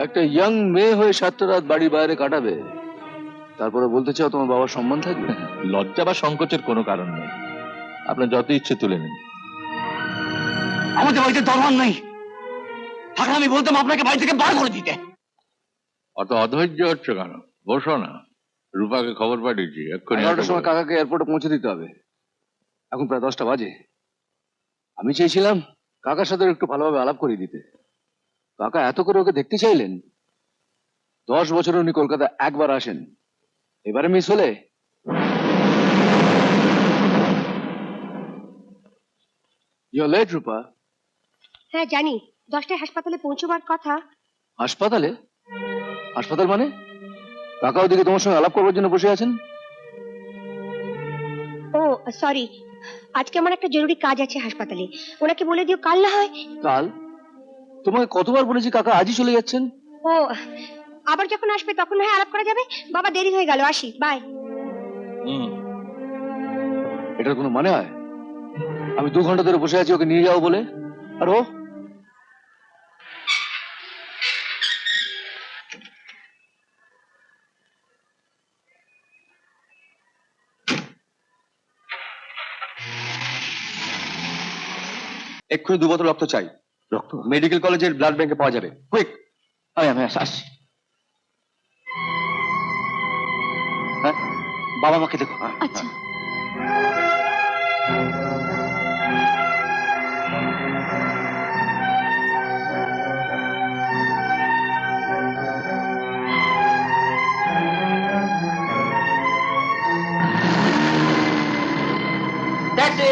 একটা ইয়াং মেয়ে হয়ে 7টা রাত বাড়ির বাইরে কাটাবে, তারপরে বলতে চাও তোমার বাবার সম্মান থাকবে? লজ্জা বা সংকোচের কোনো কারণ নেই, আপনার যত ইচ্ছে তুলে নিন। আমাদের বাড়িতে দরবার নেই, থাকলে আমি বলতাম আপনাকে বাড়ি থেকে বার করে দিতে। অত অধৈর্য হচ্ছে কেন? বসো না, রূপাকে খবর পাঠিয়েছি, এক্ষুনি 11টার সময় কাকাকে এয়ারপোর্টে পৌঁছে দিতে হবে। এখন প্রায় 10টা বাজে। আমি চেয়েছিলাম কাকার সাথে একটু ভালোভাবে আলাপ করিয়ে দিতে। কাকা এত করে ওকে দেখতে চাইলেন। 10 বছরে উনি কলকাতা একবার আসেন, এবারে মিস হলে। You're late, রূপা। হ্যাঁ জানি, 10টায় হাসপাতালে পৌঁছবার কথা। হাসপাতালে? হাসপাতাল মানে? কাকা ওদিকে তোমার সঙ্গে আলাপ করবার জন্য বসে আছেন। ও সরি, আজকে আমার একটা জরুরি কাজ আছে হাসপাতালে। ওনাকে বলে দিও কাল না হয়। কাল? তোমাকে কতবার বলেছি কাকা আজই চলে যাচ্ছেন। ও আবার যখন আসবে তখন না হয় আলাপ করা যাবে। বাবা দেরি হয়ে গেল, আসি, বাই। এটার কোনো মানে হয়? আমি 2 ঘন্টা ধরে বসে আছি ওকে নিয়ে যাও বলে, আর ও এক্ষুনি 2 বোতল রক্ত চাই। রক্ত? মেডিকেল কলেজের ব্লাড ব্যাংকে পাওয়া যাবে, কুইক। আমি আসছি। হ্যাঁ, বাবা মাকে দেখো। আচ্ছা। ট্যাক্সি।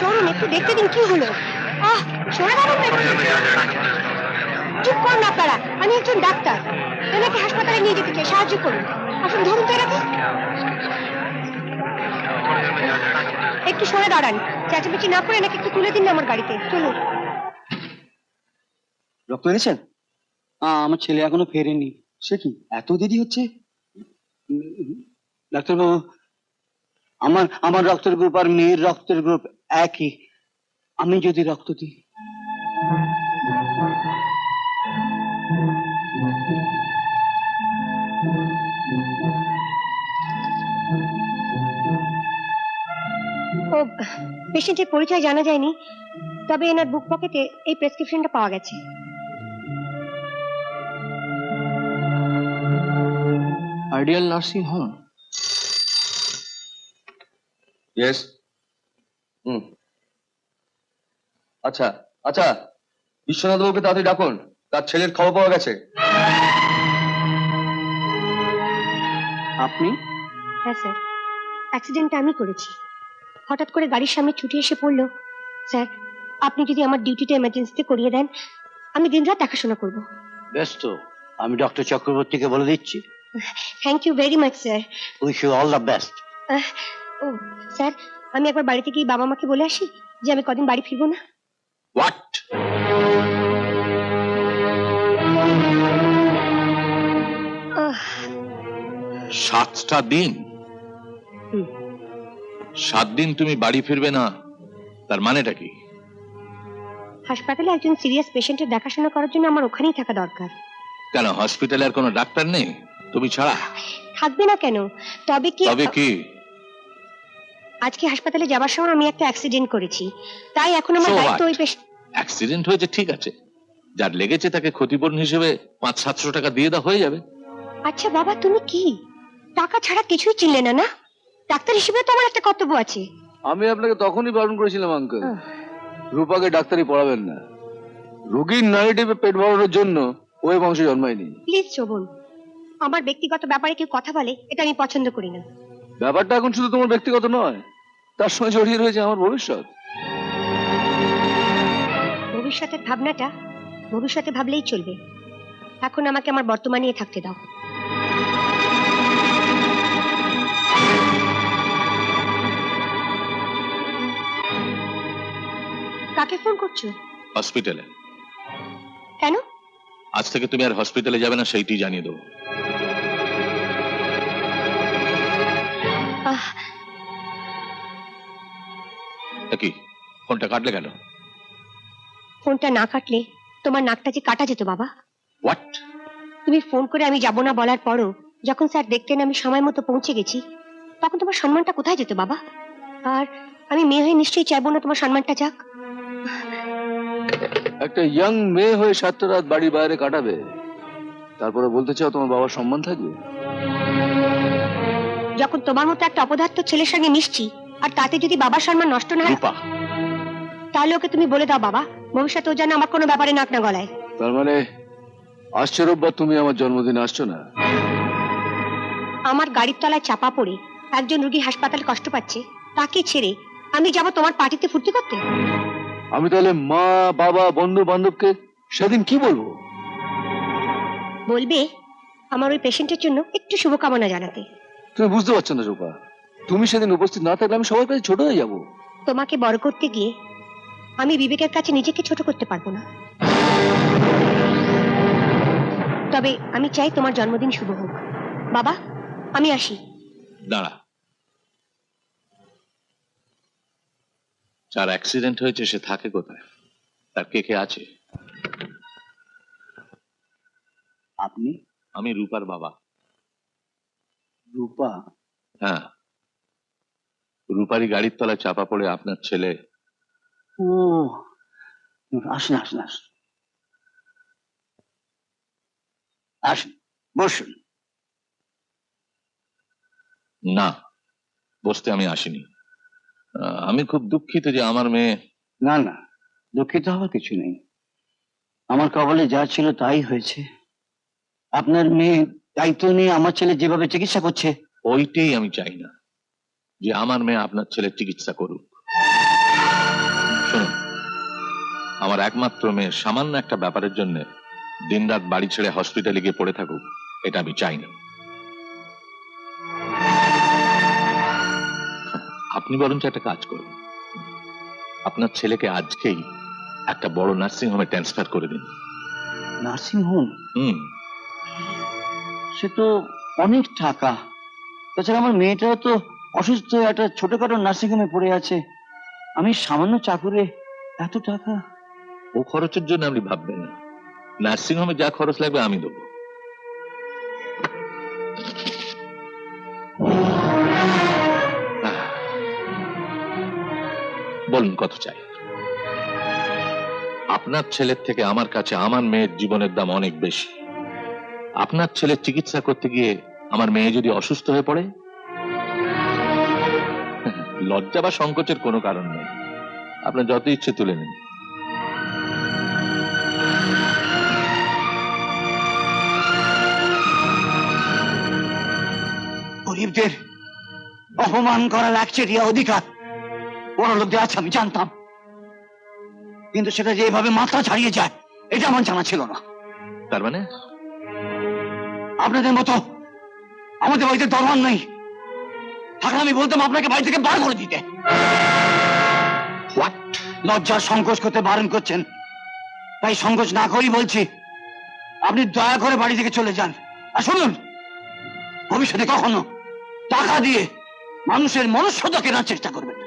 চলুন একটু দেখতে দিন কি হলো। সরে দাঁড়ান না একটু। চুপ করুন আপনারা, আমি একজন ডাক্তার। এনাকে হাসপাতালে নিয়ে যেতে চাই, সাহায্য করুন। আসুন, ধরুন তো এনাকে। একটু সরে দাঁড়ান, চেঁচামেচি না করে এনাকে একটু তুলে দিন না আমার গাড়িতে। চলুন। রক্ত এনেছেন? আমার ছেলে এখনো ফেরেনি। সে কি এত দেরি হচ্ছে? ডাক্তারবাবু, আমার রক্তের গ্রুপ আর মেয়ের রক্তের গ্রুপ একই। আমি যদি রক্ত দিই। ও পেশেন্টের পরিচয় জানা যায়নি, তবে এনার বুক পকেটে এই প্রেসক্রিপশনটা পাওয়া গেছে। Ideal nursing home. ইয়েস। আচ্ছা আচ্ছা, বিশ্বনাথ বাবুকে তাড়াতাড়ি ডাকুন, তার ছেলের খবর পাওয়া গেছে। আপনি? হ্যাঁ স্যার, অ্যাক্সিডেন্টটা আমি করেছি। হঠাৎ করে গাড়ির সামনে ছুটে এসে পড়লো। স্যার, আপনি যদি আমার ডিউটিটা এমার্জেন্সিতে করিয়ে দেন, আমি দিনরাত দেখাশোনা করব। বেশ, তো আমি ডক্টর চক্রবর্তীকে বলে দিচ্ছি। Thank you very much sir. Wish you all the best. ও স্যার, আমি একবার বাড়িতে গিয়ে বাবা মাকে বলে আসি যে আমি কদিন বাড়ি ফিরবো না। হোয়াট? 7টা দিন? 7 দিন তুমি বাড়ি ফিরবে না, তার মানেটা কি? হাসপাতালে একজন সিরিয়াস পেশেন্টের দেখাশোনা করার জন্য আমার ওখানেই থাকা দরকার। কেন, হসপিটালে আর কোনো ডাক্তার নেই তুমি ছাড়া? থাকবে না কেন? তবে কি? তবে কি? আজকে হাসপাতালে যাবার সময় আমি একটা অ্যাক্সিডেন্ট করেছি, তাই এখন আমার দায়িত্ব ওই পেশেন্ট। অ্যাক্সিডেন্ট হয়েছে ঠিক আছে, যার লেগেছে তাকে ক্ষতিপূরণ হিসেবে 500-700 টাকা দিয়ে দাও, হয়ে যাবে। আচ্ছা বাবা, তুমি কি টাকা ছাড়া কিছুই চিনলে না? না, ডাক্তার হিসেবে তো আমার একটা কর্তব্য আছে। আমি আপনাকে তখনই বারণ করেছিলাম আঙ্কেল, রূপাকে ডাক্তারি পড়াবেন না। রোগীর নারেটিভে পেট ভরানোর জন্য ওই বংশে জন্মায়নি। প্লিজ শোভন, আমার ব্যক্তিগত ব্যাপারে কেউ কথা বলে এটা আমি পছন্দ করি না। ব্যাপারটা এখন শুধু তোমার ব্যক্তিগত নয়, তার সঙ্গে জড়িয়ে রয়েছে আমার ভবিষ্যৎ। ভবিষ্যতের ভাবনাটা ভবিষ্যতে ভাবলেই চলবে, এখন আমাকে আমার বর্তমানে থাকতে দাও। কাকে ফোন করছো? হসপিটালে। কেন? আজ থেকে তুমি আর হসপিটালে যাবে না, সেইটি জানিয়ে দেবো। আহ, তা কি, ফোনটা কাটলে কেন? ফোনটা না কাটলে তোমার নাকটা যে কাটা যেত বাবা। হোয়াট? তুমি ফোন করে আমি যাব না বলার পরও যখন স্যার দেখতেন আমি সময় মতো পৌঁছে গেছি, তখন তোমার সম্মানটা কোথায় যেত বাবা? আর আমি মেয়ে হয়ে নিশ্চয়ই চাইবো না তোমার সম্মানটা যাক। একটা ইয়াং মেয়ে হয়ে 7টা রাত বাড়ির বাইরে কাটাবে, তারপরে বলতে চাও তোমার বাবার সম্মান থাকবে? যখন তোমার মতো একটা অপদার্থ ছেলের সঙ্গে মিশছি আর তাতে যদি বাবার সম্মান নষ্ট না হয়, রূপা, তাহলে ওকে তুমি বলে দাও বাবা, ভবিষ্যতে ও যেন আমার কোনো ব্যাপারে নাক না গলায়। তার মানে আসছে রোববার তুমি আমার জন্মদিনে আসছো না? আমার গাড়ির তলায় চাপা পড়ে একজন রুগী হাসপাতালে কষ্ট পাচ্ছে, তাকে ছেড়ে আমি যাব তোমার পার্টিতে ফুর্তি করতে? আমি তাহলে মা, বাবা, বন্ধু বান্ধবকে সেদিন কি বলবো? বলবে আমার ওই পেশেন্টের জন্য একটু শুভকামনা জানাতে। তুমি বুঝতে পারছো না রূপা, তুমি সেদিন উপস্থিত না থাকলে আমি সবার কাছে ছোট হয়ে যাব। তোমাকে বড় করতে গিয়ে আমি বিবেকের কাছে নিজেকে ছোট করতে পারবো না। তবে আমি চাই তোমার জন্মদিন শুভ হোক। বাবা, আমি আসি। দাঁড়া। যার অ্যাক্সিডেন্ট হয়েছে সে থাকে কোথায়? তার কে কে আছে? আপনি? আমি রূপার বাবা। রূপা? হ্যাঁ, রূপারি গাড়ির তলায় চাপা পড়ে আপনার ছেলে। ও, আসুন আসুন আসুন, আসুন, বসুন। না, বসতে আমি আসিনি। আমি খুব দুঃখিত যে আমার মেয়ে। না না, দুঃখিত হওয়ার কিছু নেই। আমার কপালে যা ছিল তাই হয়েছে। আপনার মেয়ে দায়িত্ব নিয়ে আমার ছেলে যেভাবে চিকিৎসা করছে, ওইটাই আমি চাই না, যে আমার মেয়ে আপনার ছেলের চিকিৎসা করুক। শুনুন, আমার একমাত্র মেয়ে সামান্য একটা ব্যাপারের জন্য দিনরাত বাড়ি ছেড়ে হসপিটালে গিয়ে পড়ে থাকুক, এটা আমি চাই না। আপনি বরঞ্চ একটা কাজ করুন, আপনার ছেলেকে আজকেই একটা বড় নার্সিং হোমে ট্রান্সফার করে দিন। Nursing home? হুম। সে তো অনেক টাকা। তাছাড়া আমার মেয়েটাও তো অসুস্থ, একটা ছোটখাটো নার্সিং হোমে পড়ে আছে। আমি সামান্য চাকুরে এত টাকা? ও খরচের জন্য আপনি ভাববেন না, নার্সিং হোমে যা খরচ লাগবে আমি দেবো। বলুন কত চাই? আপনার ছেলের থেকে আমার কাছে আমার মেয়ের জীবনের দাম অনেক বেশি। আপনার ছেলের চিকিৎসা করতে গিয়ে আমার মেয়ে যদি অসুস্থ হয়ে পড়ে, লজ্জা বা সংকোচের কোনো কারণ নেই, আপনার যত ইচ্ছে তুলে নিন। গরিবদের অপমান করার একচেটিয়া অধিকার বড় লোকদের আছে, আমি জানতাম, কিন্তু সেটা যে এভাবে মাথা ছাড়িয়ে যায় এটা আমার জানা ছিল না। তার মানে আপনাদের মতো আমাদের বাড়িতে দরবার নেই, থাকলে আমি বলতাম আপনাকে বাড়ি থেকে বার করে দিতে। হোয়াট? লজ্জার সংকোচ করতে বারণ করছেন, তাই সংকোচ না করেই বলছি, আপনি দয়া করে বাড়ি থেকে চলে যান। আর শুনুন, ভবিষ্যতে কখনো টাকা দিয়ে মানুষের মনুষ্যতা কেনার চেষ্টা করবেন না।